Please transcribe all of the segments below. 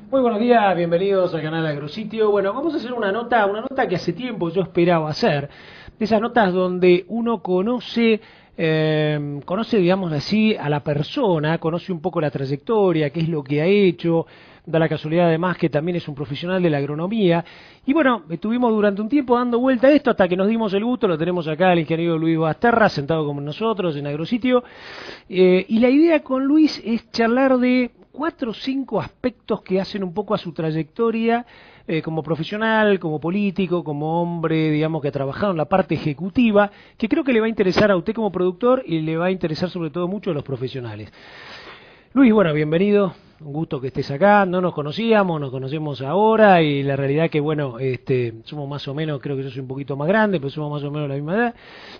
Muy buenos días, bienvenidos al canal Agrositio. Bueno, vamos a hacer una nota que hace tiempo yo esperaba hacer, de esas notas donde uno conoce, digamos así, a la persona, conoce un poco la trayectoria, qué es lo que ha hecho, da la casualidad además que también es un profesional de la agronomía. Y bueno, estuvimos durante un tiempo dando vuelta a esto hasta que nos dimos el gusto, lo tenemos acá el ingeniero Luis Basterra, sentado con nosotros en Agrositio. Y la idea con Luis es charlar de 4 o 5 aspectos que hacen un poco a su trayectoria como profesional, como político, como hombre, digamos, que ha trabajado en la parte ejecutiva, que creo que le va a interesar a usted como productor y le va a interesar sobre todo mucho a los profesionales. Luis, bueno, bienvenido, un gusto que estés acá, no nos conocíamos, nos conocemos ahora y la realidad que, bueno, somos más o menos, creo que yo soy un poquito más grande, pero somos más o menos la misma edad.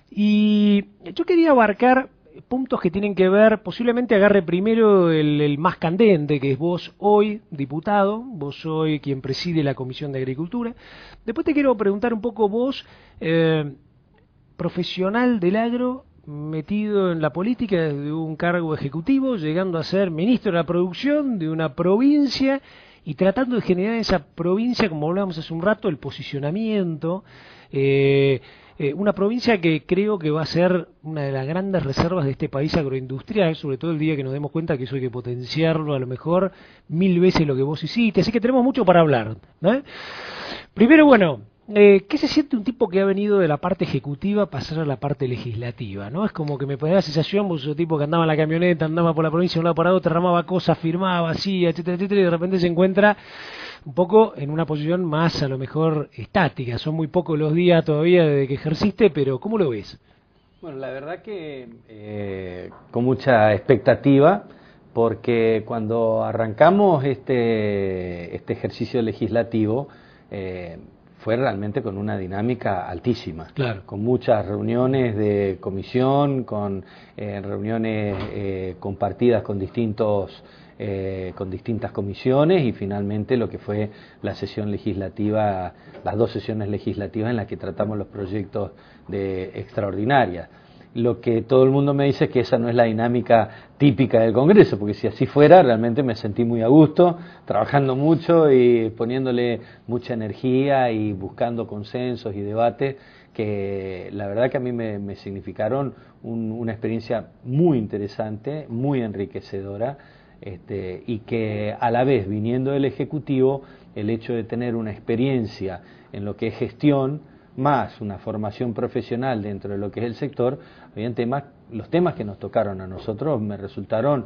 Y yo quería abarcar puntos que tienen que ver, posiblemente agarre primero el más candente, que es vos hoy, diputado, vos hoy quien preside la Comisión de Agricultura. Después te quiero preguntar un poco vos, profesional del agro, metido en la política desde un cargo ejecutivo, llegando a ser ministro de la producción de una provincia y tratando de generar en esa provincia, como hablábamos hace un rato, el posicionamiento, una provincia que creo que va a ser una de las grandes reservas de este país agroindustrial, sobre todo el día que nos demos cuenta que eso hay que potenciarlo a lo mejor 1000 veces lo que vos hiciste, así que tenemos mucho para hablar, ¿no? Primero, bueno, ¿qué se siente un tipo que ha venido de la parte ejecutiva a pasar a la parte legislativa, ¿no? Es como que me ponía la sensación, vos sos un tipo que andaba en la camioneta, andaba por la provincia de un lado para otro, derramaba cosas, firmaba, así, etcétera, etcétera, y de repente se encuentra un poco en una posición más a lo mejor estática. Son muy pocos los días todavía desde que ejerciste, pero ¿cómo lo ves? Bueno, la verdad que con mucha expectativa, porque cuando arrancamos este ejercicio legislativo fue realmente con una dinámica altísima, Claro. con muchas reuniones de comisión, con reuniones compartidas con con distintas comisiones y finalmente lo que fue la sesión legislativa, las 2 sesiones legislativas en las que tratamos los proyectos de extraordinarias. Lo que todo el mundo me dice es que esa no es la dinámica típica del Congreso, porque si así fuera, realmente me sentí muy a gusto, trabajando mucho y poniéndole mucha energía y buscando consensos y debates, que la verdad que a mí me significaron una experiencia muy interesante, muy enriquecedora, y que a la vez, viniendo del Ejecutivo, el hecho de tener una experiencia en lo que es gestión, más una formación profesional dentro de lo que es el sector, habían los temas que nos tocaron a nosotros me resultaron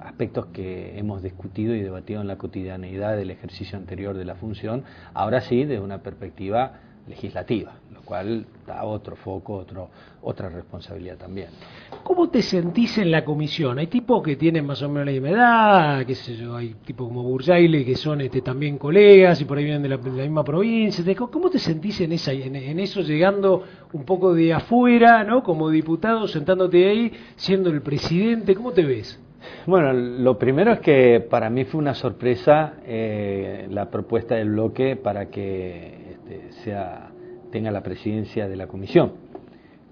aspectos que hemos discutido y debatido en la cotidianeidad del ejercicio anterior de la función, ahora sí desde una perspectiva legislativa, lo cual da otro foco, otra responsabilidad también. ¿Cómo te sentís en la comisión? Hay tipos que tienen más o menos la misma edad, qué sé yo, hay tipos como Burjaile que son también colegas y por ahí vienen de la misma provincia. ¿Cómo te sentís en eso, llegando un poco de afuera, ¿no? Como diputado, sentándote ahí, siendo el presidente? ¿Cómo te ves? Bueno, lo primero es que para mí fue una sorpresa la propuesta del bloque para que tenga la presidencia de la comisión,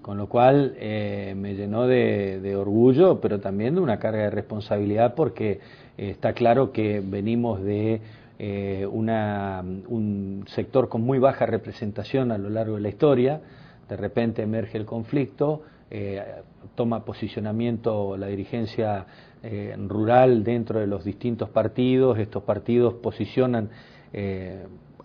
con lo cual me llenó de orgullo, pero también de una carga de responsabilidad, porque está claro que venimos de un sector con muy baja representación a lo largo de la historia. De repente emerge el conflicto, toma posicionamiento la dirigencia rural dentro de los distintos partidos, estos partidos posicionan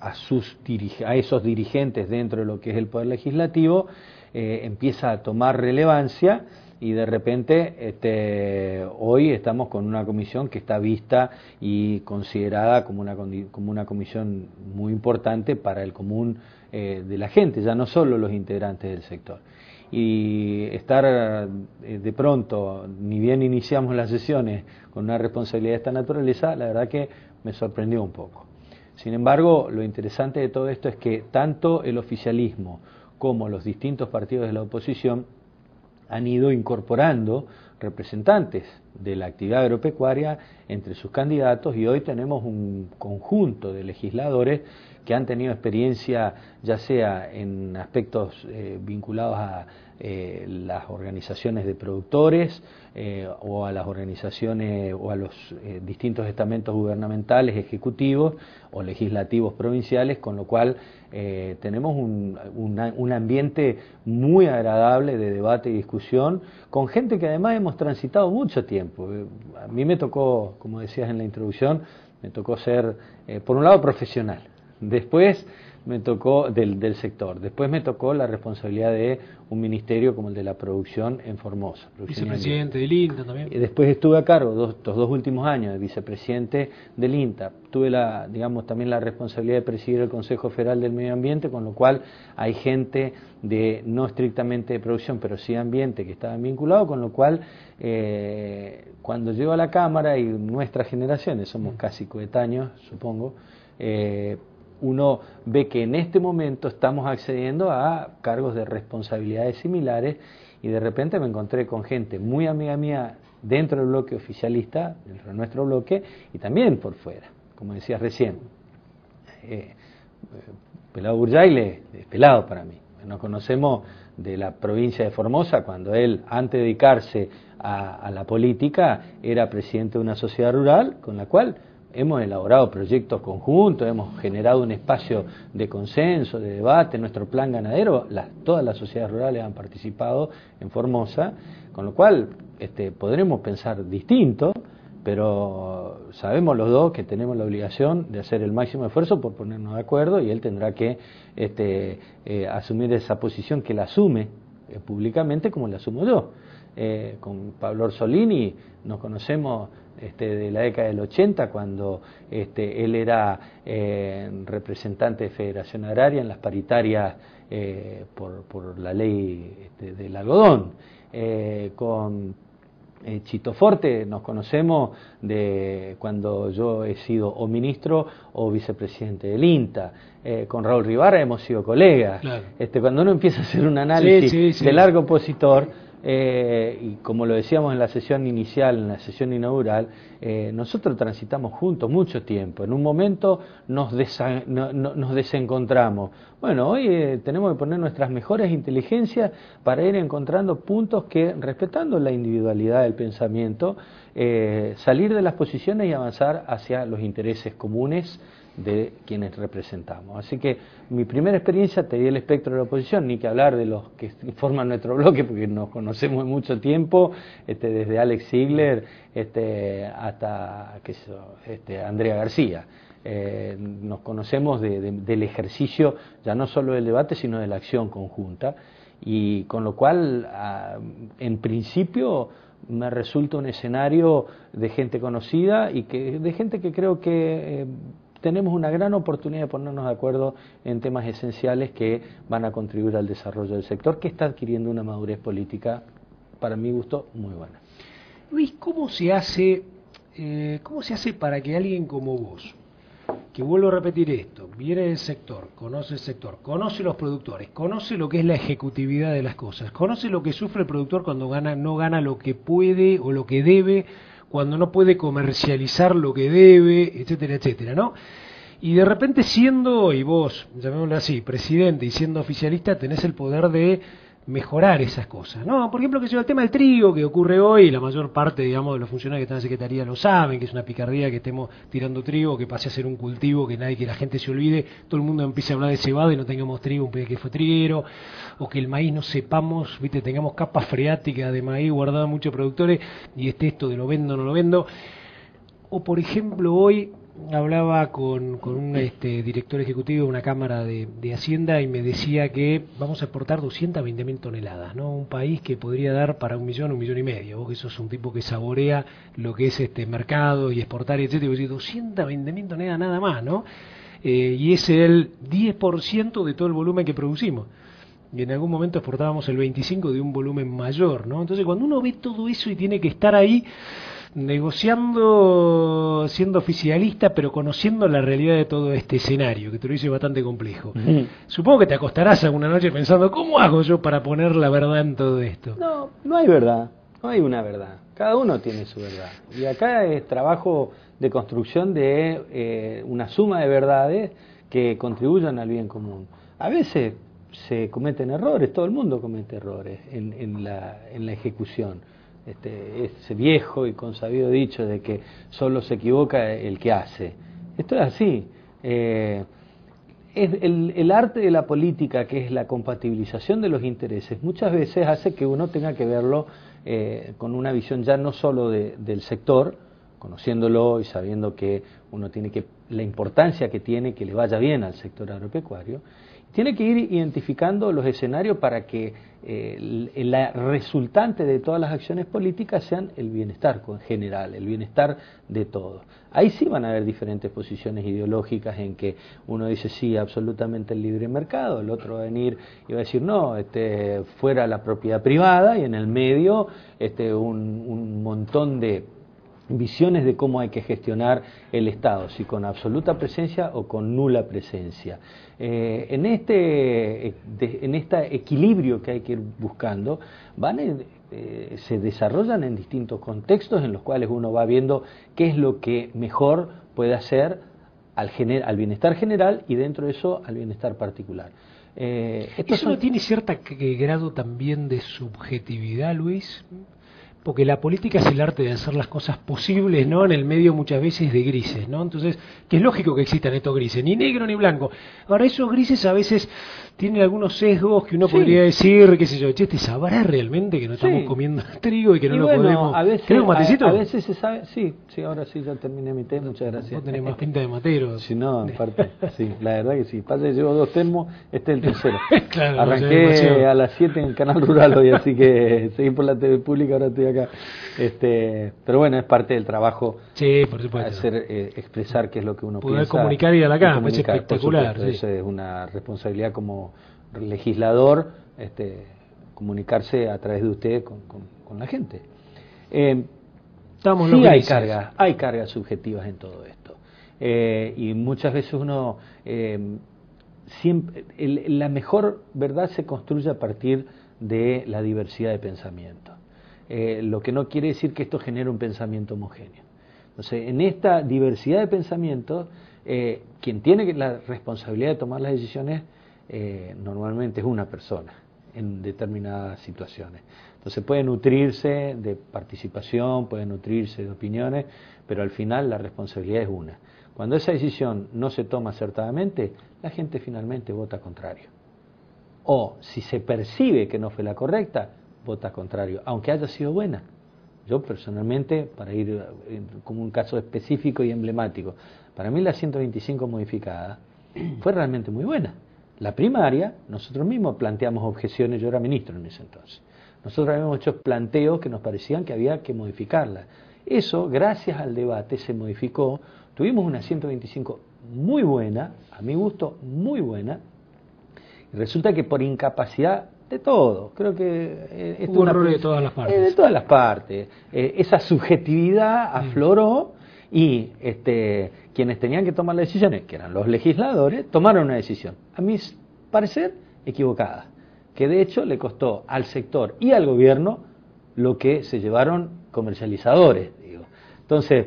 a esos dirigentes dentro de lo que es el Poder Legislativo, empieza a tomar relevancia y de repente hoy estamos con una comisión que está vista y considerada como una comisión muy importante para el común de la gente, ya no solo los integrantes del sector. Y estar de pronto, ni bien iniciamos las sesiones con una responsabilidad de esta naturaleza, la verdad que me sorprendió un poco. Sin embargo, lo interesante de todo esto es que tanto el oficialismo como los distintos partidos de la oposición han ido incorporando representantes de la actividad agropecuaria entre sus candidatos, y hoy tenemos un conjunto de legisladores que han tenido experiencia ya sea en aspectos vinculados a las organizaciones de productores o a las organizaciones o a los distintos estamentos gubernamentales, ejecutivos o legislativos provinciales, con lo cual tenemos un ambiente muy agradable de debate y discusión, con gente que además hemos transitado mucho tiempo. A mí me tocó, como decías en la introducción, me tocó ser, por un lado, profesional, después me tocó del sector, después me tocó la responsabilidad de un ministerio como el de la producción en Formosa. Vicepresidente del INTA también. Y después estuve a cargo estos 2 últimos años de vicepresidente del INTA. Tuve también la responsabilidad de presidir el Consejo Federal del Medio Ambiente, con lo cual hay gente de no estrictamente de producción, pero sí ambiente, que estaban vinculados, con lo cual cuando llego a la Cámara, y nuestras generaciones somos casi coetáneos, supongo, uno ve que en este momento estamos accediendo a cargos de responsabilidades similares, y de repente me encontré con gente muy amiga mía dentro del bloque oficialista, dentro de nuestro bloque, y también por fuera, como decías recién. Pelado Burjaile es pelado para mí. Nos conocemos de la provincia de Formosa, cuando él, antes de dedicarse a la política, era presidente de una sociedad rural, con la cual hemos elaborado proyectos conjuntos, hemos generado un espacio de consenso, de debate. Nuestro plan ganadero, todas las sociedades rurales han participado en Formosa, con lo cual podremos pensar distinto, pero sabemos los dos que tenemos la obligación de hacer el máximo esfuerzo por ponernos de acuerdo, y él tendrá que asumir esa posición, que la asume públicamente como la asumo yo. Con Pablo Orsolini nos conocemos de la década del 80, cuando él era representante de Federación Agraria en las paritarias por la ley del algodón. Con Chito Forte nos conocemos de cuando yo he sido o ministro o vicepresidente del INTA. Con Raúl Rivara hemos sido colegas. Claro. Cuando uno empieza a hacer un análisis de largo opositor, y como lo decíamos en la sesión inicial, en la sesión inaugural, nosotros transitamos juntos mucho tiempo. En un momento nos desencontramos. Bueno, hoy tenemos que poner nuestras mejores inteligencias para ir encontrando puntos que, respetando la individualidad del pensamiento, salir de las posiciones y avanzar hacia los intereses comunes de quienes representamos. Así que mi primera experiencia, te di el espectro de la oposición, ni que hablar de los que forman nuestro bloque, porque nos conocemos mucho tiempo, desde Alex Ziegler hasta Andrea García. Nos conocemos del ejercicio, ya no solo del debate, sino de la acción conjunta, y con lo cual, en principio, me resulta un escenario de gente conocida y de gente que creo que tenemos una gran oportunidad de ponernos de acuerdo en temas esenciales que van a contribuir al desarrollo del sector, que está adquiriendo una madurez política, para mi gusto, muy buena. Luis, ¿cómo se hace para que alguien como vos, que vuelvo a repetir esto, viene del sector, conoce el sector, conoce los productores, conoce lo que es la ejecutividad de las cosas, conoce lo que sufre el productor cuando no gana lo que puede o lo que debe, cuando no puede comercializar lo que debe, etcétera, etcétera, ¿no? Y de repente siendo, y vos, llamémoslo así, presidente y siendo oficialista, tenés el poder de mejorar esas cosas, ¿no? Por ejemplo, que sea el tema del trigo que ocurre hoy, la mayor parte, digamos, de los funcionarios que están en la Secretaría lo saben, que es una picardía que estemos tirando trigo, que pase a ser un cultivo, que la gente se olvide, todo el mundo empiece a hablar de cebada y no tengamos trigo, un país que fue triguero, o que el maíz no sepamos, tengamos capas freáticas de maíz guardadas muchos productores, y esto de lo vendo o no lo vendo. O por ejemplo, hoy hablaba con un director ejecutivo de una cámara de Hacienda y me decía que vamos a exportar 220.000 toneladas, ¿no? Un país que podría dar para 1 millón, 1,5 millones. Vos que sos un tipo que saborea lo que es mercado y exportar, etcétera, y vos decís 220.000 toneladas nada más, ¿no? Y es el 10% de todo el volumen que producimos. Y en algún momento exportábamos el 25% de un volumen mayor, ¿no? Entonces cuando uno ve todo eso y tiene que estar ahí negociando, siendo oficialista, pero conociendo la realidad de todo este escenario, que te lo hice bastante complejo. Supongo que te acostarás alguna noche pensando, ¿cómo hago yo para poner la verdad en todo esto? No hay verdad. No hay una verdad, cada uno tiene su verdad. Y acá es trabajo de construcción de una suma de verdades que contribuyan al bien común. A veces se cometen errores, todo el mundo comete errores en la ejecución. Ese viejo y consabido dicho de que solo se equivoca el que hace. Esto es así. El arte de la política, que es la compatibilización de los intereses, muchas veces hace que uno tenga que verlo con una visión ya no solo del sector, conociéndolo y sabiendo que uno tiene la importancia que tiene que le vaya bien al sector agropecuario, tiene que ir identificando los escenarios para que la resultante de todas las acciones políticas sean el bienestar general, el bienestar de todos. Ahí sí van a haber diferentes posiciones ideológicas en que uno dice sí, absolutamente el libre mercado, el otro va a venir y va a decir no, fuera la propiedad privada, y en el medio un montón de visiones de cómo hay que gestionar el Estado, si con absoluta presencia o con nula presencia. En este equilibrio que hay que ir buscando, se desarrollan en distintos contextos en los cuales uno va viendo qué es lo que mejor puede hacer al bienestar general y dentro de eso al bienestar particular. ¿Eso no tiene cierto grado también de subjetividad, Luis? Porque la política es el arte de hacer las cosas posibles, ¿no? En el medio muchas veces de grises, ¿no? Entonces, que es lógico que existan estos grises, ni negro ni blanco. Ahora, esos grises a veces tienen algunos sesgos que uno podría decir, qué sé yo, che, ¿te sabrá realmente que no estamos comiendo trigo y que no lo podemos? A veces, ¿Querés un matecito? A veces se sabe, sí, ahora sí, ya terminé mi té, muchas gracias. Vos tenés más pinta de matero. Si no, en parte, sí, la verdad que sí. Pasa que llevo 2 termos, este es el tercero. Claro, arranqué a las 7 en Canal Rural hoy, así que seguí por la TV pública, ahora estoy acá. Pero bueno, es parte del trabajo. Sí, por supuesto. Expresar qué es lo que uno poder piensa. Poder comunicar y ir a la cama, es espectacular. Sí. Eso es una responsabilidad como legislador, comunicarse a través de usted con la gente. Sí hay cargas subjetivas en todo esto. Y muchas veces uno siempre la mejor verdad se construye a partir de la diversidad de pensamiento. Lo que no quiere decir que esto genere un pensamiento homogéneo. Entonces, en esta diversidad de pensamientos, quien tiene la responsabilidad de tomar las decisiones normalmente es una persona en determinadas situaciones. Entonces puede nutrirse de participación, puede nutrirse de opiniones, pero al final la responsabilidad es una. Cuando esa decisión no se toma acertadamente, la gente finalmente vota contrario. O si se percibe que no fue la correcta, vota contrario, aunque haya sido buena. Yo personalmente, para ir como un caso específico y emblemático, para mí la 125 modificada fue realmente muy buena. La primaria, nosotros mismos planteamos objeciones, yo era ministro en ese entonces. Nosotros habíamos hecho planteos que nos parecían que había que modificarla. Eso, gracias al debate, se modificó. Tuvimos una 125 muy buena, a mi gusto muy buena, y resulta que por incapacidad de todo, creo que hubo errores de todas las partes. De todas las partes. Esa subjetividad afloró y quienes tenían que tomar las decisiones, que eran los legisladores, tomaron una decisión, a mi parecer, equivocada, que de hecho le costó al sector y al gobierno lo que se llevaron comercializadores, digo. Entonces,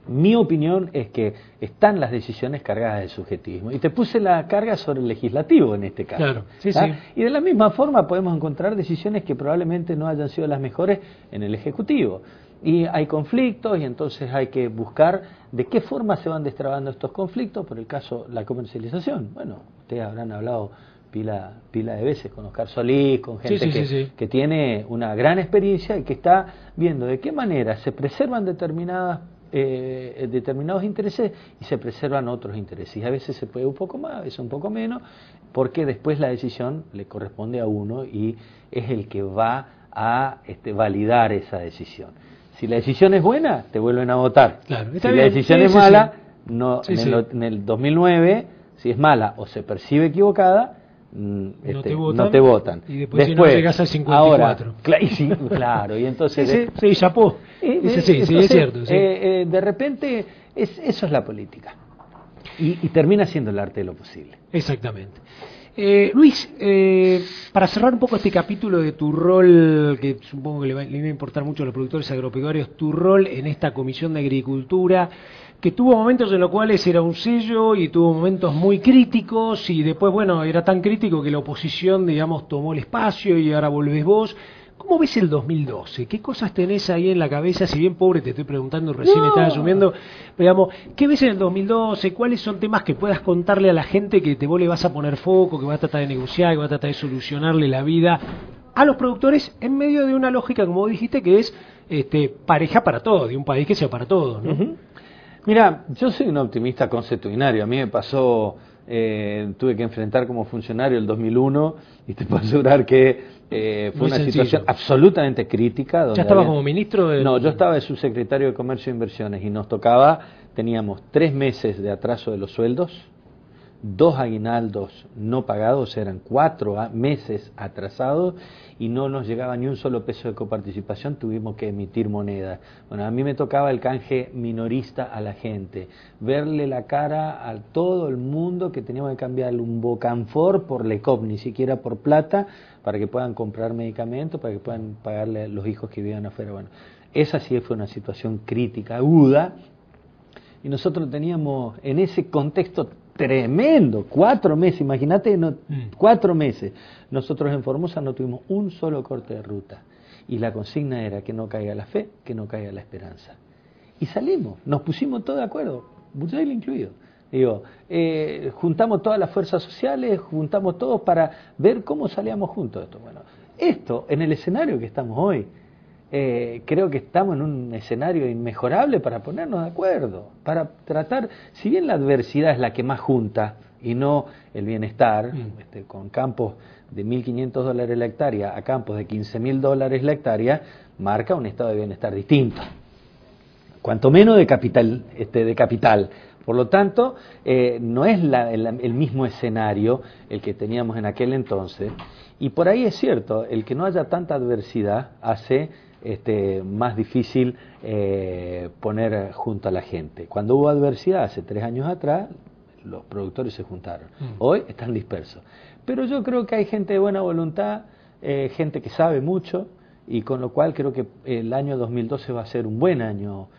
mi opinión es que están las decisiones cargadas de subjetivismo. Y te puse la carga sobre el legislativo en este caso. Claro, sí. Y de la misma forma podemos encontrar decisiones que probablemente no hayan sido las mejores en el Ejecutivo. Y hay conflictos y entonces hay que buscar de qué forma se van destrabando estos conflictos. Por el caso, la comercialización. Bueno, ustedes habrán hablado pila de veces con Oscar Solís, con gente que tiene una gran experiencia y que está viendo de qué manera se preservan determinados intereses y se preservan otros intereses. Y a veces se puede un poco más, a veces un poco menos, porque después la decisión le corresponde a uno y es el que va a validar esa decisión. Si la decisión es buena, te vuelven a votar. Claro, si la decisión es mala, no, en el 2009, si es mala o se percibe equivocada, no te votan. Y después si no llegas al 54. Ahora, claro, y entonces... Sí, chapó. Sí, es cierto. Sí. De repente, eso es la política. Y termina siendo el arte de lo posible. Exactamente. Luis, para cerrar un poco este capítulo de tu rol, que supongo que le iba a importar mucho a los productores agropecuarios, tu rol en esta Comisión de Agricultura, que tuvo momentos en los cuales era un sello y tuvo momentos muy críticos y después, bueno, era tan crítico que la oposición, digamos, tomó el espacio y ahora volvés vos. ¿Cómo ves el 2012? ¿Qué cosas tenés ahí en la cabeza? Si bien pobre te estoy preguntando, recién estás asumiendo, pero digamos, ¿qué ves en el 2012? ¿Cuáles son temas que puedas contarle a la gente que vos le vas a poner foco, que vas a tratar de negociar, que vas a tratar de solucionarle la vida a los productores en medio de una lógica, como vos dijiste, que es pareja para todos, de un país que sea para todos, ¿no? Uh-huh. Mira, yo soy un optimista consuetudinario. A mí me pasó, tuve que enfrentar como funcionario el 2001 y te puedo asegurar que fue una situación absolutamente crítica. Donde ¿Ya estaba como ministro? No, yo estaba de subsecretario de Comercio e Inversiones y nos tocaba, teníamos 3 meses de atraso de los sueldos, 2 aguinaldos no pagados, eran 4 meses atrasados y no nos llegaba ni un solo peso de coparticipación, tuvimos que emitir moneda. Bueno, a mí me tocaba el canje minorista a la gente, verle la cara a todo el mundo que teníamos que cambiarle un Bocanfor por Lecop, ni siquiera por plata, para que puedan comprar medicamentos, para que puedan pagarle a los hijos que vivían afuera. Bueno, esa sí fue una situación crítica, aguda, y nosotros teníamos en ese contexto tremendo, 4 meses, imagínate, 4 meses. Nosotros en Formosa no tuvimos un solo corte de ruta. Y la consigna era que no caiga la fe, que no caiga la esperanza. Y salimos, nos pusimos todos de acuerdo, Buchayl incluido. Digo, juntamos todas las fuerzas sociales, juntamos todos para ver cómo salíamos juntos de esto. Bueno, esto, en el escenario que estamos hoy, creo que estamos en un escenario inmejorable para ponernos de acuerdo, para tratar, si bien la adversidad es la que más junta y no el bienestar, con campos de $1.500 la hectárea a campos de $15.000 la hectárea, marca un estado de bienestar distinto, cuanto menos de capital. Por lo tanto, no es el mismo escenario el que teníamos en aquel entonces, y por ahí es cierto, el que no haya tanta adversidad hace más difícil poner junto a la gente. Cuando hubo adversidad hace 3 años atrás, los productores se juntaron. Hoy están dispersos. Pero yo creo que hay gente de buena voluntad, gente que sabe mucho, y con lo cual creo que el año 2012 va a ser un buen año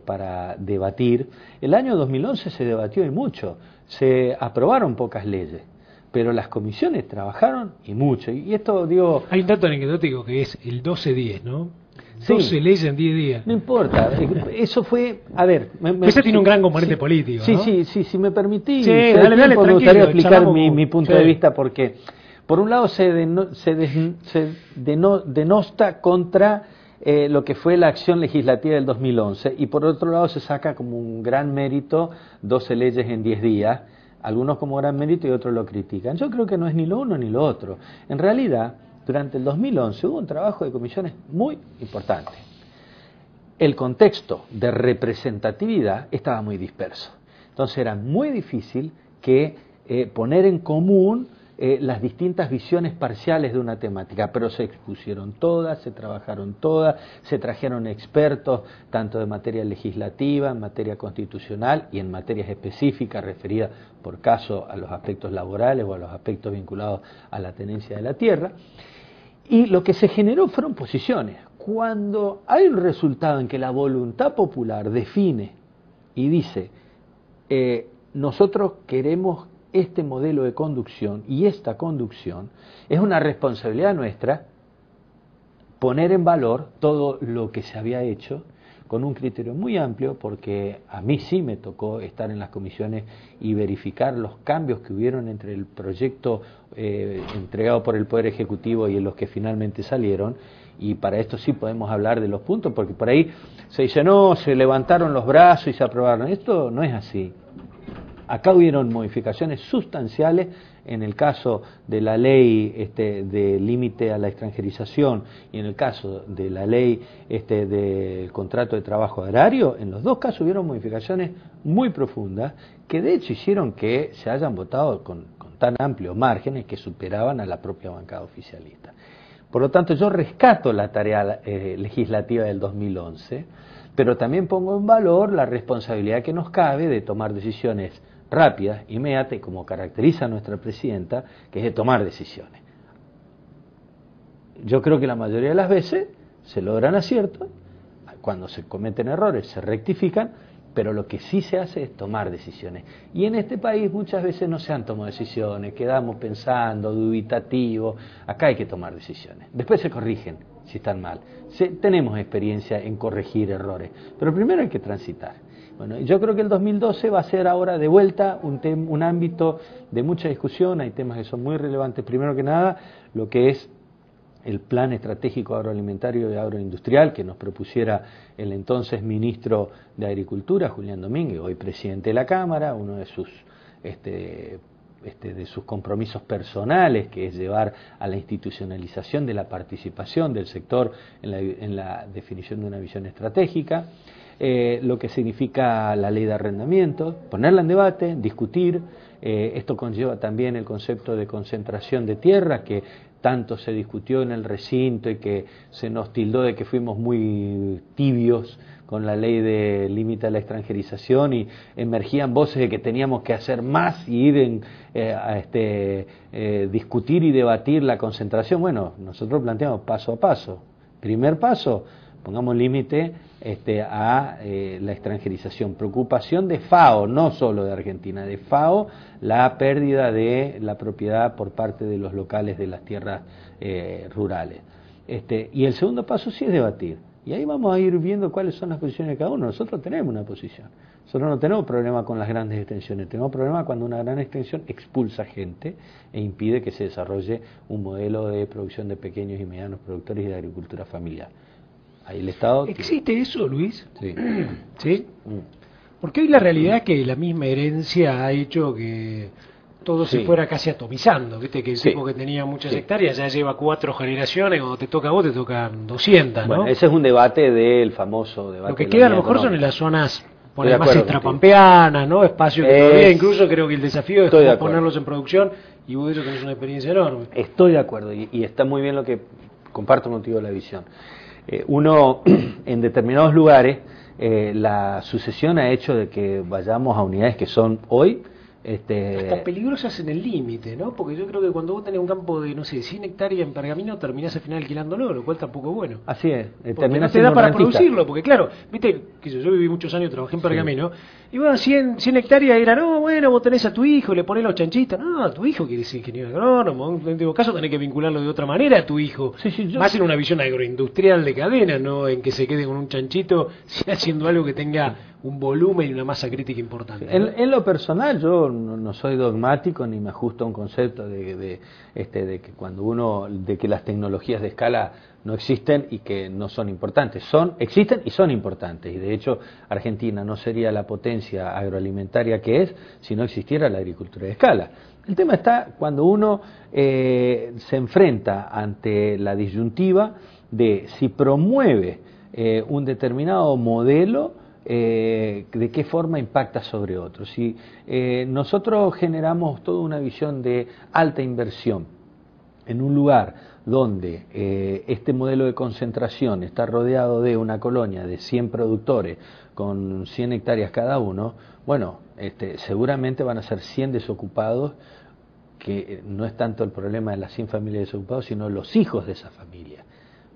para debatir. El año 2011 se debatió y mucho, se aprobaron pocas leyes, pero las comisiones trabajaron y mucho. Y esto, digo... Hay un dato anecdótico que es el 12-10, ¿no? Sí. 12 leyes en 10 días. No importa, eso fue... A ver... Ese tiene un gran componente político, ¿no? Sí, si me permitís, dale, me gustaría explicar mi punto de vista, porque por un lado se denosta contra lo que fue la acción legislativa del 2011, y por otro lado se saca como un gran mérito 12 leyes en 10 días, algunos como gran mérito y otros lo critican. Yo creo que no es ni lo uno ni lo otro. En realidad, durante el 2011 hubo un trabajo de comisiones muy importante. El contexto de representatividad estaba muy disperso. Entonces era muy difícil que poner en común las distintas visiones parciales de una temática, pero se expusieron todas, se trabajaron todas, se trajeron expertos tanto de materia legislativa, en materia constitucional y en materias específicas referidas por caso a los aspectos laborales o a los aspectos vinculados a la tenencia de la tierra, y lo que se generó fueron posiciones. Cuando hay un resultado en que la voluntad popular define y dice nosotros queremos este modelo de conducción, y esta conducción es una responsabilidad nuestra poner en valor todo lo que se había hecho con un criterio muy amplio, porque a mí sí me tocó estar en las comisiones y verificar los cambios que hubieron entre el proyecto entregado por el Poder Ejecutivo y en los que finalmente salieron, y para esto sí podemos hablar de los puntos, porque por ahí se dice, no, se levantaron los brazos y se aprobaron. Esto no es así. Acá hubieron modificaciones sustanciales en el caso de la ley de límite a la extranjerización y en el caso de la ley del contrato de trabajo agrario. En los dos casos hubieron modificaciones muy profundas que de hecho hicieron que se hayan votado con tan amplios márgenes que superaban a la propia bancada oficialista. Por lo tanto, yo rescato la tarea legislativa del 2011, pero también pongo en valor la responsabilidad que nos cabe de tomar decisiones rápidas, inmediatas, y como caracteriza a nuestra presidenta, que es de tomar decisiones. Yo creo que la mayoría de las veces se logran aciertos, cuando se cometen errores se rectifican, pero lo que sí se hace es tomar decisiones. Y en este país muchas veces no se han tomado decisiones, quedamos pensando, dubitativos. Acá hay que tomar decisiones. Después se corrigen si están mal. Tenemos experiencia en corregir errores, pero primero hay que transitar. Bueno, yo creo que el 2012 va a ser ahora de vuelta un ámbito de mucha discusión. Hay temas que son muy relevantes. Primero que nada, lo que es el plan estratégico agroalimentario y agroindustrial que nos propusiera el entonces ministro de Agricultura, Julián Domínguez, hoy presidente de la Cámara, uno de sus compromisos personales, que es llevar a la institucionalización de la participación del sector en la definición de una visión estratégica, lo que significa la ley de arrendamiento, ponerla en debate, discutir. Esto conlleva también el concepto de concentración de tierra, que tanto se discutió en el recinto y que se nos tildó de que fuimos muy tibios con la ley de límite a la extranjerización, y emergían voces de que teníamos que hacer más y ir a discutir y debatir la concentración. Bueno, nosotros planteamos paso a paso. Primer paso, pongamos límite a la extranjerización. Preocupación de FAO, no solo de Argentina, de FAO, la pérdida de la propiedad por parte de los locales de las tierras rurales. Y el segundo paso sí es debatir. Y ahí vamos a ir viendo cuáles son las posiciones de cada uno. Nosotros tenemos una posición. Nosotros no tenemos problema con las grandes extensiones, tenemos problema cuando una gran extensión expulsa gente e impide que se desarrolle un modelo de producción de pequeños y medianos productores y de agricultura familiar. Ahí el Estado... ¿Existe eso, Luis? Sí. ¿Sí? Porque hoy la realidad es que la misma herencia ha hecho que todo se fuera casi atomizando, ¿viste? Que el tipo que tenía muchas hectáreas ya lleva 4 generaciones, cuando te toca a vos te tocan 200, ¿no? Bueno, ese es un debate del famoso debate. Lo que queda a lo mejor son en las zonas más extrapampeanas, ¿no? Espacios que todavía incluso creo que el desafío es ponerlos en producción, y vos de eso tenés una experiencia enorme. Estoy de acuerdo, y está muy bien lo que comparto contigo la visión. Uno, en determinados lugares, la sucesión ha hecho de que vayamos a unidades que son hoy... hasta peligrosas en el límite, ¿no? Porque yo creo que cuando vos tenés un campo de, no sé, 100 hectáreas en Pergamino, terminás al final alquilándolo, lo cual tampoco es bueno. Así es. Porque no te da para producirlo, porque claro, viste, que yo viví muchos años, trabajé en Pergamino, y bueno, 100 hectáreas era, no, bueno, vos tenés a tu hijo, le ponés los chanchitos, no, tu hijo quiere ser ingeniero agrónomo, en todo caso tenés que vincularlo de otra manera a tu hijo, más en una visión agroindustrial de cadena, no en que se quede con un chanchito, haciendo algo que tenga un volumen y una masa crítica importante. En lo personal, yo no soy dogmático ni me ajusto a un concepto de que cuando de que las tecnologías de escala no existen y que no son importantes. Existen y son importantes, y de hecho Argentina no sería la potencia agroalimentaria que es si no existiera la agricultura de escala. El tema está cuando uno se enfrenta ante la disyuntiva de si promueve un determinado modelo, de qué forma impacta sobre otros. Si nosotros generamos toda una visión de alta inversión en un lugar donde este modelo de concentración está rodeado de una colonia de 100 productores con 100 hectáreas cada uno, bueno, seguramente van a ser 100 desocupados, que no es tanto el problema de las 100 familias desocupadas, sino los hijos de esa familia.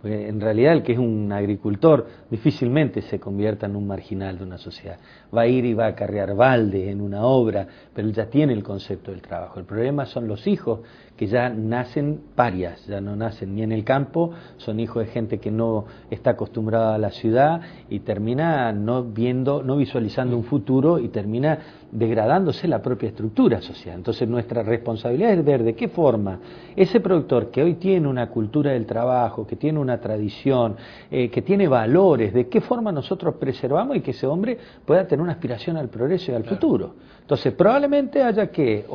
Porque en realidad el que es un agricultor difícilmente se convierta en un marginal de una sociedad. Va a ir y va a cargar balde en una obra, pero él ya tiene el concepto del trabajo. El problema son los hijos que ya nacen parias, ya no nacen ni en el campo, son hijos de gente que no está acostumbrada a la ciudad y termina no visualizando un futuro y termina degradándose la propia estructura social. Entonces nuestra responsabilidad es ver de qué forma ese productor que hoy tiene una cultura del trabajo, que tiene una tradición, que tiene valores, de qué forma nosotros preservamos y que ese hombre pueda tener una aspiración al progreso y al futuro. Entonces probablemente haya que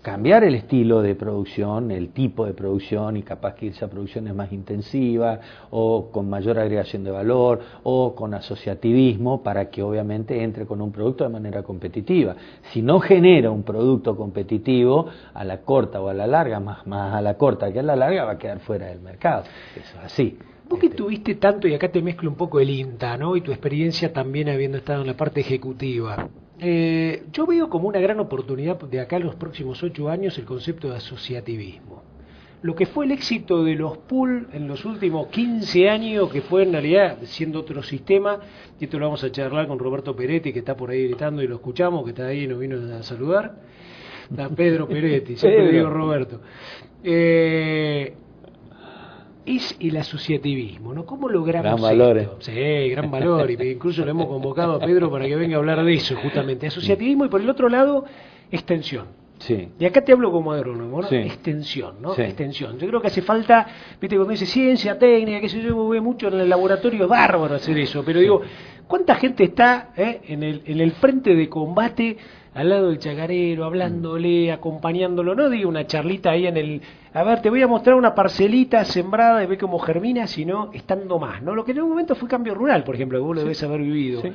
cambiar el estilo de producción, el tipo de producción, y capaz que irse a producciones más intensivas o con mayor agregación de valor o con asociativismo, para que obviamente entre con un producto de manera competitiva. Si no genera un producto competitivo, a la corta o a la larga, más a la corta que a la larga, va a quedar fuera del mercado. Eso es así. Vos que tuviste tanto, y acá te mezclo un poco el INTA, ¿no? Y tu experiencia también habiendo estado en la parte ejecutiva. Yo veo como una gran oportunidad de acá a los próximos 8 años el concepto de asociativismo. Lo que fue el éxito de los pool en los últimos 15 años, que fue en realidad siendo otro sistema, y esto lo vamos a charlar con Roberto Peretti, que está por ahí gritando y lo escuchamos, que está ahí y nos vino a saludar. Está Pedro Peretti, siempre digo Roberto. Es el asociativismo, ¿no? ¿Cómo logramos esto? Sí, gran valor, y incluso le hemos convocado a Pedro para que venga a hablar de eso, justamente. Asociativismo y por el otro lado, extensión. Sí. Y acá te hablo como agrónomo, ¿no? Sí. Extensión, ¿no? Sí. Extensión. Yo creo que hace falta, viste, cuando dice ciencia, técnica, qué sé yo, ve mucho en el laboratorio, es bárbaro hacer eso, pero digo, ¿cuánta gente está en el frente de combate al lado del chacarero, hablándole, acompañándolo? No digo una charlita ahí en el... A ver, te voy a mostrar una parcelita sembrada y ve cómo germina, sino estando más, ¿no? Lo que en un momento fue cambio rural, por ejemplo, que vos lo debes haber vivido. Sí.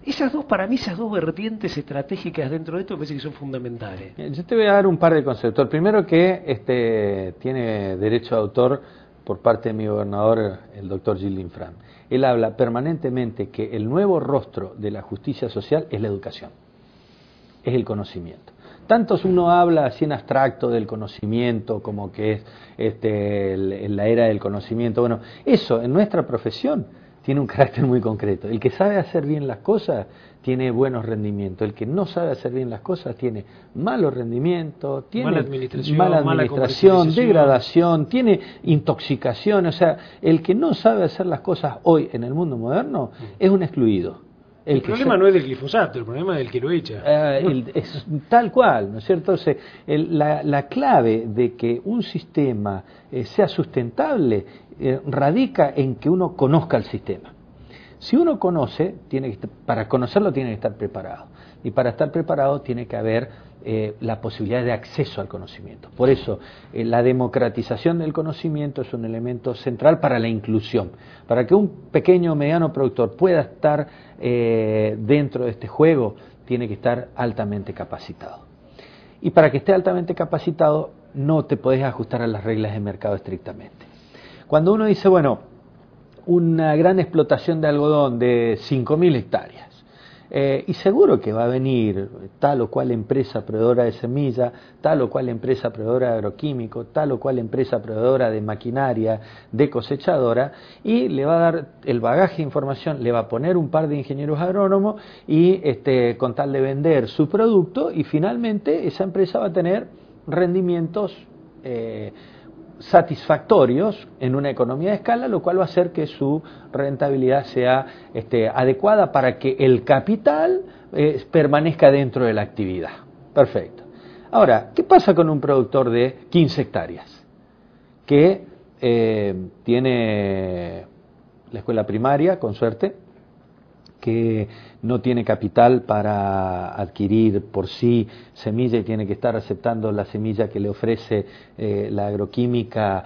Esas dos, para mí, esas dos vertientes estratégicas dentro de esto me parece que son fundamentales. Yo te voy a dar un par de conceptos. El primero que tiene derecho de autor por parte de mi gobernador, el doctor Gil Infran. Él habla permanentemente que el nuevo rostro de la justicia social es la educación, es el conocimiento. Tantos uno habla así en abstracto del conocimiento, como que es la era del conocimiento. Bueno, eso en nuestra profesión tiene un carácter muy concreto. El que sabe hacer bien las cosas tiene buenos rendimientos. El que no sabe hacer bien las cosas tiene malos rendimientos, tiene mala administración, degradación, tiene intoxicación. O sea, el que no sabe hacer las cosas hoy en el mundo moderno es un excluido. El problema no es del glifosato, el problema es del que lo echa. Es tal cual, ¿no es cierto? O sea, la clave de que un sistema sea sustentable radica en que uno conozca el sistema. Si uno conoce, para conocerlo tiene que estar preparado. Y para estar preparado tiene que haber la posibilidad de acceso al conocimiento. Por eso, la democratización del conocimiento es un elemento central para la inclusión. Para que un pequeño o mediano productor pueda estar dentro de este juego, tiene que estar altamente capacitado. Y para que esté altamente capacitado, no te podés ajustar a las reglas de mercado estrictamente. Cuando uno dice, bueno, una gran explotación de algodón de 5.000 hectáreas, y seguro que va a venir tal o cual empresa proveedora de semilla, tal o cual empresa proveedora de agroquímico, tal o cual empresa proveedora de maquinaria, de cosechadora, y le va a dar el bagaje de información, le va a poner un par de ingenieros agrónomos y con tal de vender su producto, y finalmente esa empresa va a tener rendimientos satisfactorios en una economía de escala, lo cual va a hacer que su rentabilidad sea adecuada para que el capital permanezca dentro de la actividad. Perfecto. Ahora, ¿qué pasa con un productor de 15 hectáreas? Que tiene la escuela primaria, con suerte, que no tiene capital para adquirir por sí semilla y tiene que estar aceptando la semilla que le ofrece la agroquímica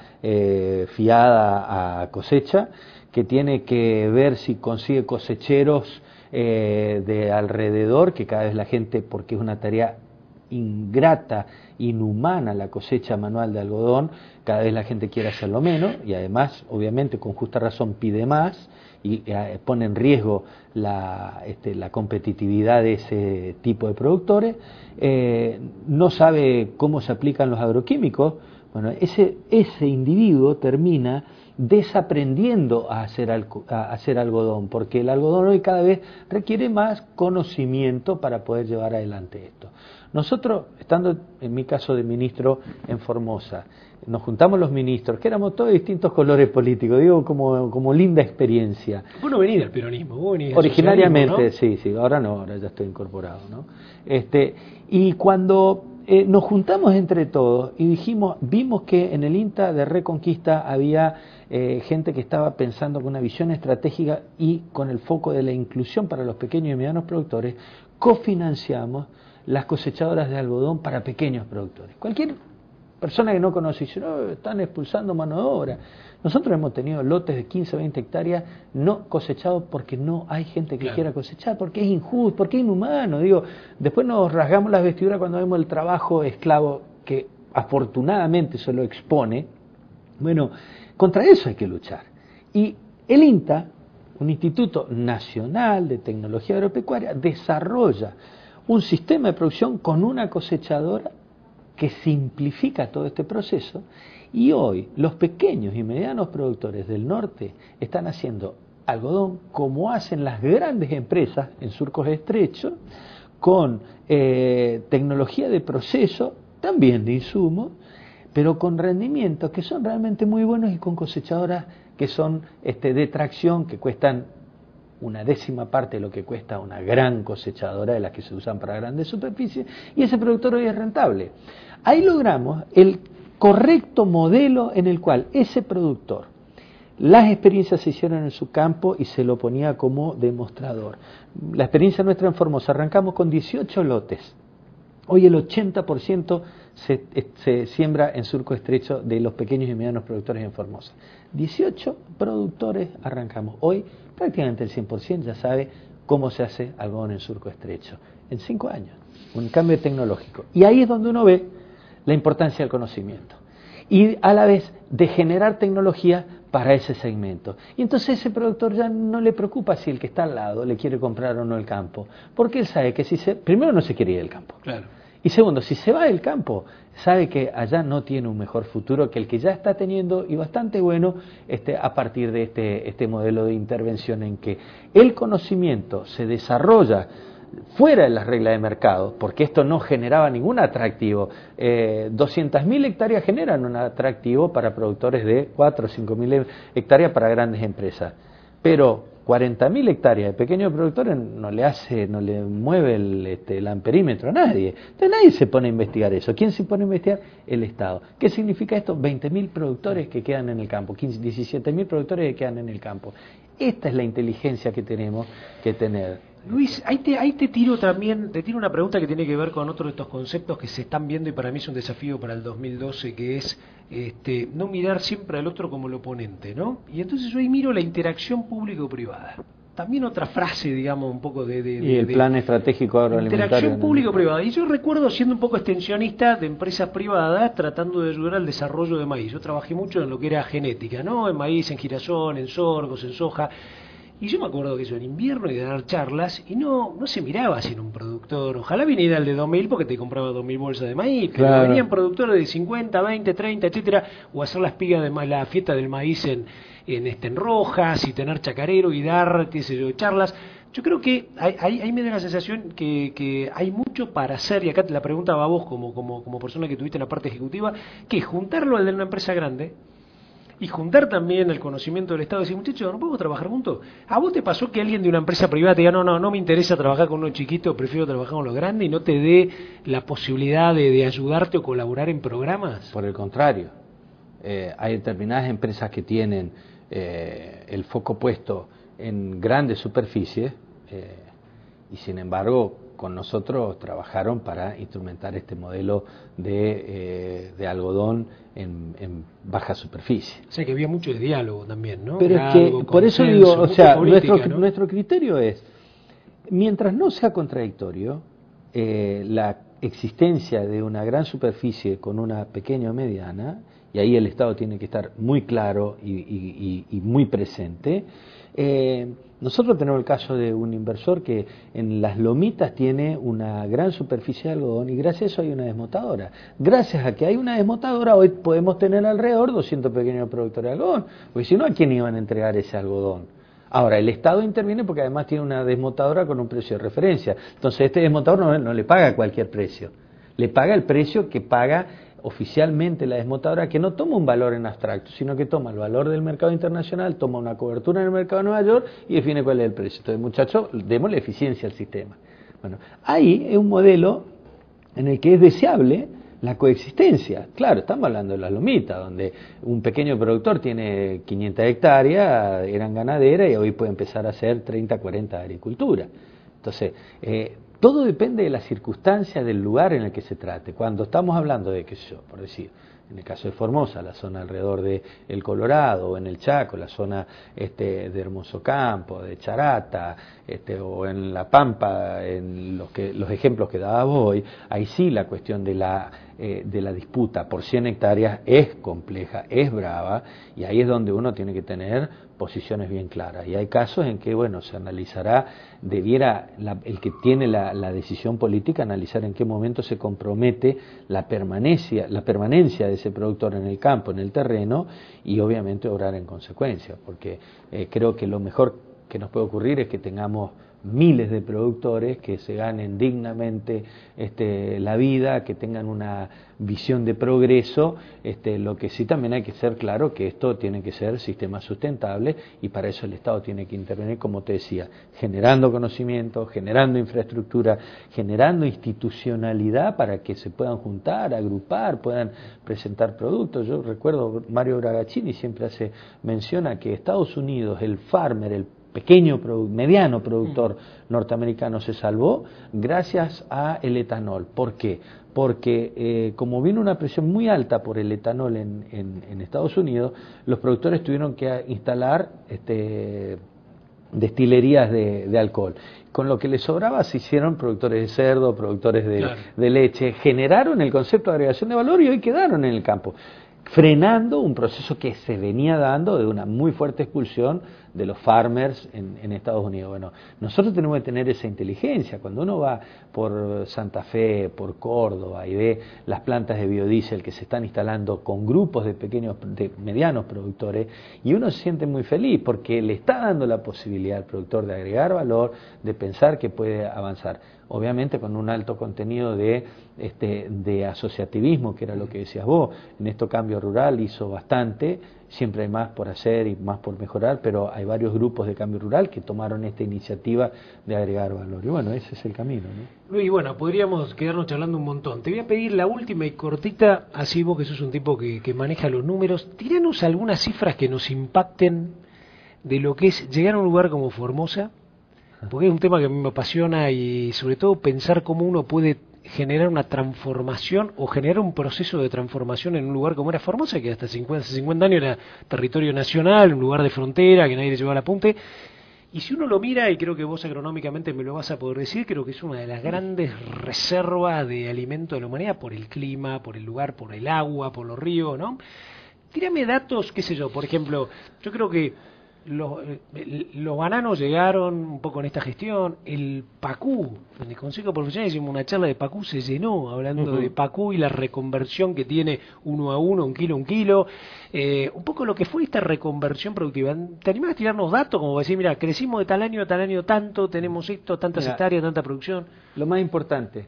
fiada a cosecha, que tiene que ver si consigue cosecheros de alrededor, que cada vez la gente, porque es una tarea ingrata, inhumana la cosecha manual de algodón, cada vez la gente quiere hacerlo menos y además, obviamente, con justa razón pide más y pone en riesgo la competitividad de ese tipo de productores, no sabe cómo se aplican los agroquímicos. Bueno, ese individuo termina desaprendiendo a hacer algodón, porque el algodón hoy cada vez requiere más conocimiento para poder llevar adelante esto. Nosotros, estando en mi caso de ministro en Formosa, nos juntamos los ministros, que éramos todos de distintos colores políticos, digo como linda experiencia. Vos no venís del peronismo, vos venís del originariamente, socialismo, ¿no? sí, ahora no, ahora ya estoy incorporado, ¿no? Y cuando nos juntamos entre todos y vimos que en el INTA de Reconquista había gente que estaba pensando con una visión estratégica y con el foco de la inclusión para los pequeños y medianos productores, cofinanciamos las cosechadoras de algodón para pequeños productores. Cualquier persona que no conoce dice, no, están expulsando mano de obra. Nosotros hemos tenido lotes de 15, 20 hectáreas no cosechados porque no hay gente que quiera cosechar, porque es injusto, porque es inhumano. Digo, después nos rasgamos las vestiduras cuando vemos el trabajo esclavo que afortunadamente se lo expone. Bueno, contra eso hay que luchar. Y el INTA, un Instituto Nacional de Tecnología Agropecuaria, desarrolla un sistema de producción con una cosechadora que simplifica todo este proceso, y hoy los pequeños y medianos productores del norte están haciendo algodón como hacen las grandes empresas en surcos estrechos, con tecnología de proceso, también de insumos, pero con rendimientos que son realmente muy buenos y con cosechadoras que son de tracción, que cuestan una décima parte de lo que cuesta una gran cosechadora de las que se usan para grandes superficies, y ese productor hoy es rentable. Ahí logramos el correcto modelo en el cual ese productor, las experiencias se hicieron en su campo y se lo ponía como demostrador. La experiencia nuestra en Formosa, arrancamos con 18 lotes. Hoy el 80% se siembra en surco estrecho de los pequeños y medianos productores en Formosa. 18 productores arrancamos. Hoy prácticamente el 100% ya sabe cómo se hace algodón en surco estrecho. En 5 años, un cambio tecnológico. Y ahí es donde uno ve la importancia del conocimiento. Y a la vez de generar tecnología para ese segmento. Y entonces ese productor ya no le preocupa si el que está al lado le quiere comprar o no el campo, porque él sabe que primero no se quiere ir del campo. Claro. Y segundo, si se va del campo, sabe que allá no tiene un mejor futuro que el que ya está teniendo, y bastante bueno, a partir de este modelo de intervención en que el conocimiento se desarrolla fuera de las reglas de mercado, porque esto no generaba ningún atractivo. 200.000 hectáreas generan un atractivo para productores de 4 o 5.000 hectáreas para grandes empresas, pero 40.000 hectáreas de pequeños productores no le mueve el amperímetro a nadie. Entonces nadie se pone a investigar eso. ¿Quién se pone a investigar? El Estado. ¿Qué significa esto? 20.000 productores que quedan en el campo, 17.000 productores que quedan en el campo. Esta es la inteligencia que tenemos que tener. Luis, ahí te tiro una pregunta que tiene que ver con otro de estos conceptos que se están viendo, y para mí es un desafío para el 2012, que es no mirar siempre al otro como el oponente, ¿no? Y entonces yo ahí miro la interacción público-privada. También otra frase, digamos, un poco y el plan estratégico agroalimentario. Interacción público-privada. Y yo recuerdo siendo un poco extensionista de empresas privadas tratando de ayudar al desarrollo de maíz. Yo trabajé mucho en lo que era genética, ¿no? En maíz, en girasol, en sorgos, en soja. Y yo me acuerdo que eso en invierno y de dar charlas, y no se miraba así en un productor. Ojalá viniera el de 2.000 porque te compraba 2.000 bolsas de maíz, pero claro, venían productores de 50, 20, 30, etcétera, o hacer la fiesta del maíz en Rojas, y tener chacarero y dar, qué sé yo, charlas. Yo creo que ahí me da la sensación que hay mucho para hacer, y acá la pregunta va a vos como persona que tuviste en la parte ejecutiva, que es juntarlo al de una empresa grande, y juntar también el conocimiento del Estado y decir, muchachos, ¿no podemos trabajar juntos? ¿A vos te pasó que alguien de una empresa privada te diga, no me interesa trabajar con uno chiquito, prefiero trabajar con los grandes, y no te dé la posibilidad de ayudarte o colaborar en programas? Por el contrario, hay determinadas empresas que tienen el foco puesto en grandes superficies, y sin embargo con nosotros trabajaron para instrumentar este modelo de algodón en baja superficie. O sea que había mucho de diálogo también, ¿no? Pero es que, por eso digo, o sea, nuestro criterio es, mientras no sea contradictorio, la existencia de una gran superficie con una pequeña o mediana, y ahí el Estado tiene que estar muy claro y muy presente. Nosotros tenemos el caso de un inversor que en Las Lomitas tiene una gran superficie de algodón, y gracias a eso hay una desmotadora. Gracias a que hay una desmotadora hoy podemos tener alrededor 200 pequeños productores de algodón, porque si no, ¿a quién iban a entregar ese algodón? Ahora, el Estado interviene porque además tiene una desmotadora con un precio de referencia. Entonces este desmotador no le paga cualquier precio, le paga el precio que paga oficialmente la desmotadora, que no toma un valor en abstracto, sino que toma el valor del mercado internacional, toma una cobertura en el mercado de Nueva York y define cuál es el precio. Entonces, muchachos, démosle eficiencia al sistema. Bueno, ahí es un modelo en el que es deseable la coexistencia. Claro, estamos hablando de Las Lomitas, donde un pequeño productor tiene 500 hectáreas, eran ganaderas, y hoy puede empezar a hacer 30, 40 de agricultura. Entonces, todo depende de las circunstancias del lugar en el que se trate. Cuando estamos hablando de, qué sé yo, por decir, en el caso de Formosa, la zona alrededor de El Colorado, o en el Chaco, la zona de Hermoso Campo, de Charata, o en La Pampa, en los ejemplos que daba hoy, ahí sí la cuestión de la de la disputa por 100 hectáreas es compleja, es brava, y ahí es donde uno tiene que tener posiciones bien claras. Y hay casos en que, bueno, se analizará, el que tiene la decisión política, analizar en qué momento se compromete la permanencia de ese productor en el campo, en el terreno, y obviamente obrar en consecuencia, porque creo que lo mejor que nos puede ocurrir es que tengamos miles de productores que se ganen dignamente la vida, que tengan una visión de progreso. Lo que sí también hay que ser claro que esto tiene que ser sistema sustentable, y para eso el Estado tiene que intervenir, como te decía, generando conocimiento, generando infraestructura, generando institucionalidad para que se puedan juntar, agrupar, puedan presentar productos. Yo recuerdo, Mario Bragaccini siempre menciona que Estados Unidos, el farmer, el mediano productor norteamericano se salvó gracias a el etanol. ¿Por qué? Porque como vino una presión muy alta por el etanol en Estados Unidos, los productores tuvieron que instalar destilerías de alcohol. Con lo que les sobraba se hicieron productores de cerdo, productores de leche, generaron el concepto de agregación de valor y hoy quedaron en el campo, frenando un proceso que se venía dando de una muy fuerte expulsión de los farmers en Estados Unidos. Bueno, nosotros tenemos que tener esa inteligencia. Cuando uno va por Santa Fe, por Córdoba, y ve las plantas de biodiesel que se están instalando con grupos de medianos productores, y uno se siente muy feliz porque le está dando la posibilidad al productor de agregar valor, de pensar que puede avanzar. Obviamente con un alto contenido de asociativismo, que era lo que decías vos. En esto Cambio Rural hizo bastante, siempre hay más por hacer y más por mejorar, pero hay varios grupos de Cambio Rural que tomaron esta iniciativa de agregar valor. Y bueno, ese es el camino, ¿no? Luis, bueno, podríamos quedarnos charlando un montón. Te voy a pedir la última y cortita, así vos que sos un tipo que maneja los números, tiranos algunas cifras que nos impacten de lo que es llegar a un lugar como Formosa, porque es un tema que a mí me apasiona, y sobre todo pensar cómo uno puede generar una transformación o generar un proceso de transformación en un lugar como era Formosa, que hasta hace 50 años era territorio nacional, un lugar de frontera que nadie le llevaba al apunte. Y si uno lo mira, y creo que vos agronómicamente me lo vas a poder decir, creo que es una de las grandes reservas de alimento de la humanidad, por el clima, por el lugar, por el agua, por los ríos, ¿no? Tírame datos, qué sé yo, por ejemplo, yo creo que los bananos llegaron un poco en esta gestión. El Pacú, en el Consejo Profesional hicimos una charla de Pacú, se llenó hablando de Pacú y la reconversión que tiene 1 a 1, 1 kilo, 1 kilo. Un poco lo que fue esta reconversión productiva. ¿Te animás a tirarnos datos? Como decir, mira, crecimos de tal año a tal año tanto, tenemos esto, tantas hectáreas, tanta producción. Lo más importante,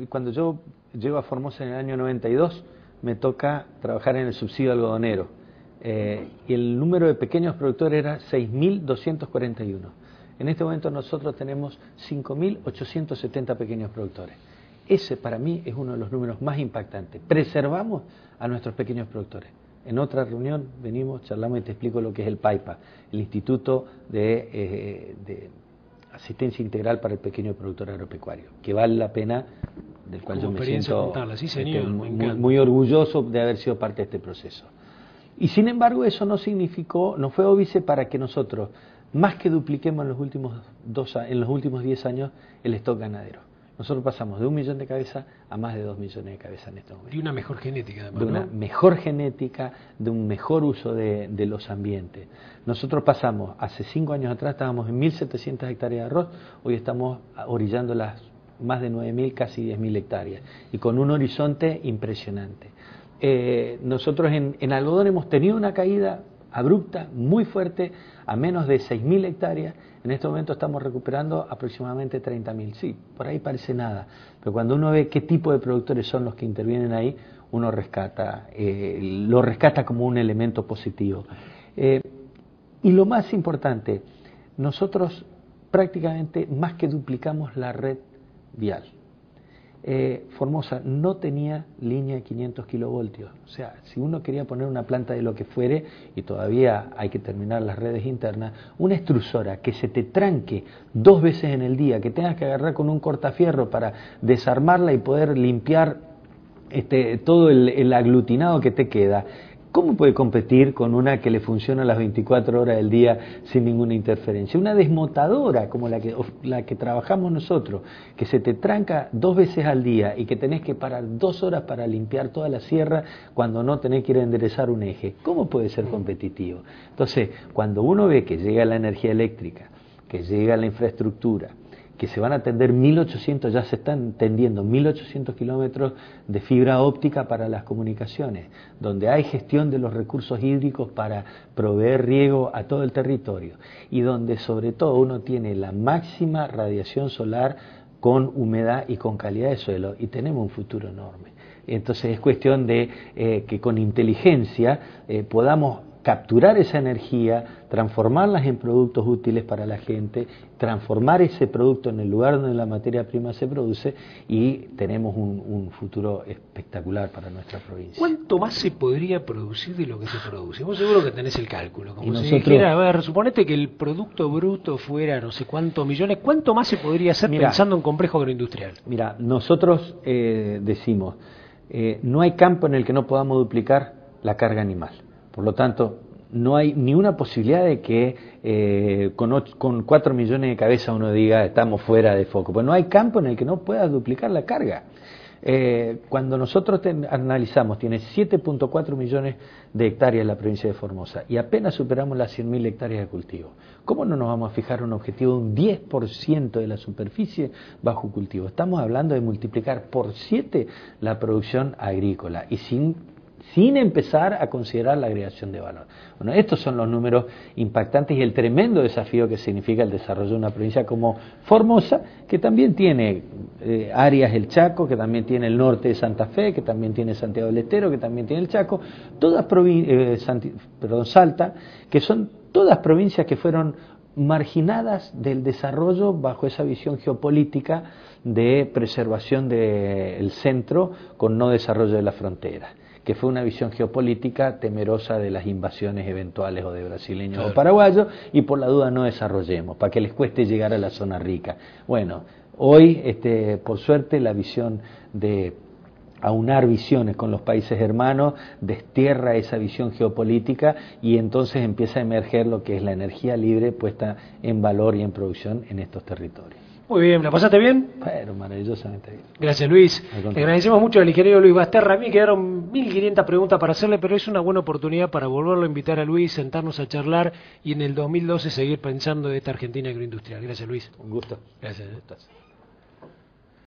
cuando yo llego a Formosa en el año 92, me toca trabajar en el subsidio algodonero. Y el número de pequeños productores era 6.241. En este momento nosotros tenemos 5.870 pequeños productores. Ese para mí es uno de los números más impactantes. Preservamos a nuestros pequeños productores. En otra reunión venimos, charlamos y te explico lo que es el PAIPA, el Instituto de Asistencia Integral para el Pequeño Productor Agropecuario, que vale la pena, del cual yo me siento muy orgulloso de haber sido parte de este proceso. Y sin embargo eso no significó, no fue óbice para que nosotros más que dupliquemos en los últimos 10 años el stock ganadero. Nosotros pasamos de 1 millón de cabezas a más de 2 millones de cabezas en este momento. Y una mejor genética además, de una mejor genética, de un mejor uso de los ambientes. Nosotros pasamos, hace 5 años atrás estábamos en 1.700 hectáreas de arroz, hoy estamos orillando las más de 9.000, casi 10.000 hectáreas, y con un horizonte impresionante. Nosotros en algodón hemos tenido una caída abrupta, muy fuerte, a menos de 6.000 hectáreas. En este momento estamos recuperando aproximadamente 30.000. Sí, por ahí parece nada, pero cuando uno ve qué tipo de productores son los que intervienen ahí, uno lo rescata como un elemento positivo. Y lo más importante, nosotros prácticamente más que duplicamos la red vial. Formosa no tenía línea de 500 kilovoltios, o sea, si uno quería poner una planta de lo que fuere, y todavía hay que terminar las redes internas, una extrusora que se te tranque 2 veces en el día, que tengas que agarrar con un cortafierro para desarmarla y poder limpiar todo el aglutinado que te queda, ¿Cómo puede competir con una que le funciona las 24 horas del día sin ninguna interferencia? Una desmotadora como la que trabajamos nosotros, que se te tranca 2 veces al día y que tenés que parar 2 horas para limpiar toda la sierra cuando no tenés que ir a enderezar un eje. ¿Cómo puede ser competitivo? Entonces, cuando uno ve que llega la energía eléctrica, que llega la infraestructura, que se van a tender 1.800, ya se están tendiendo 1.800 kilómetros de fibra óptica para las comunicaciones, donde hay gestión de los recursos hídricos para proveer riego a todo el territorio, y donde sobre todo uno tiene la máxima radiación solar con humedad y con calidad de suelo, y tenemos un futuro enorme. Entonces es cuestión de que con inteligencia podamos capturar esa energía, transformarlas en productos útiles para la gente, transformar ese producto en el lugar donde la materia prima se produce, y tenemos un futuro espectacular para nuestra provincia. ¿Cuánto más se podría producir de lo que se produce? Vos seguro que tenés el cálculo. Como si nosotros, dijera, a ver, suponete que el producto bruto fuera no sé cuántos millones, ¿cuánto más se podría hacer pensando en complejo agroindustrial? Mira, nosotros decimos, no hay campo en el que no podamos duplicar la carga animal. Por lo tanto, no hay ni una posibilidad de que con 4 millones de cabezas uno diga estamos fuera de foco. Pues no hay campo en el que no pueda duplicar la carga. Cuando nosotros analizamos, tiene 7.4 millones de hectáreas en la provincia de Formosa y apenas superamos las 100.000 hectáreas de cultivo. ¿Cómo no nos vamos a fijar un objetivo de un 10% de la superficie bajo cultivo? Estamos hablando de multiplicar por 7 la producción agrícola y sin empezar a considerar la agregación de valor. Bueno, estos son los números impactantes y el tremendo desafío que significa el desarrollo de una provincia como Formosa, que también tiene áreas del Chaco, que también tiene el norte de Santa Fe, que también tiene Santiago del Estero, que también tiene el Chaco, todas Salta, que son todas provincias que fueron marginadas del desarrollo bajo esa visión geopolítica de preservación del centro con no desarrollo de la frontera, que fue una visión geopolítica temerosa de las invasiones eventuales o de brasileños o paraguayos, y por la duda no desarrollemos, para que les cueste llegar a la zona rica. Bueno, hoy, por suerte, la visión de aunar visiones con los países hermanos destierra esa visión geopolítica, y entonces empieza a emerger lo que es la energía libre puesta en valor y en producción en estos territorios. Muy bien, ¿la pasaste bien? Pero maravillosamente bien. Gracias, Luis. Le agradecemos mucho al ingeniero Luis Basterra. A mí quedaron 1.500 preguntas para hacerle, pero es una buena oportunidad para volverlo a invitar a Luis, sentarnos a charlar y en el 2012 seguir pensando de esta Argentina agroindustrial. Gracias, Luis. Un gusto. Gracias.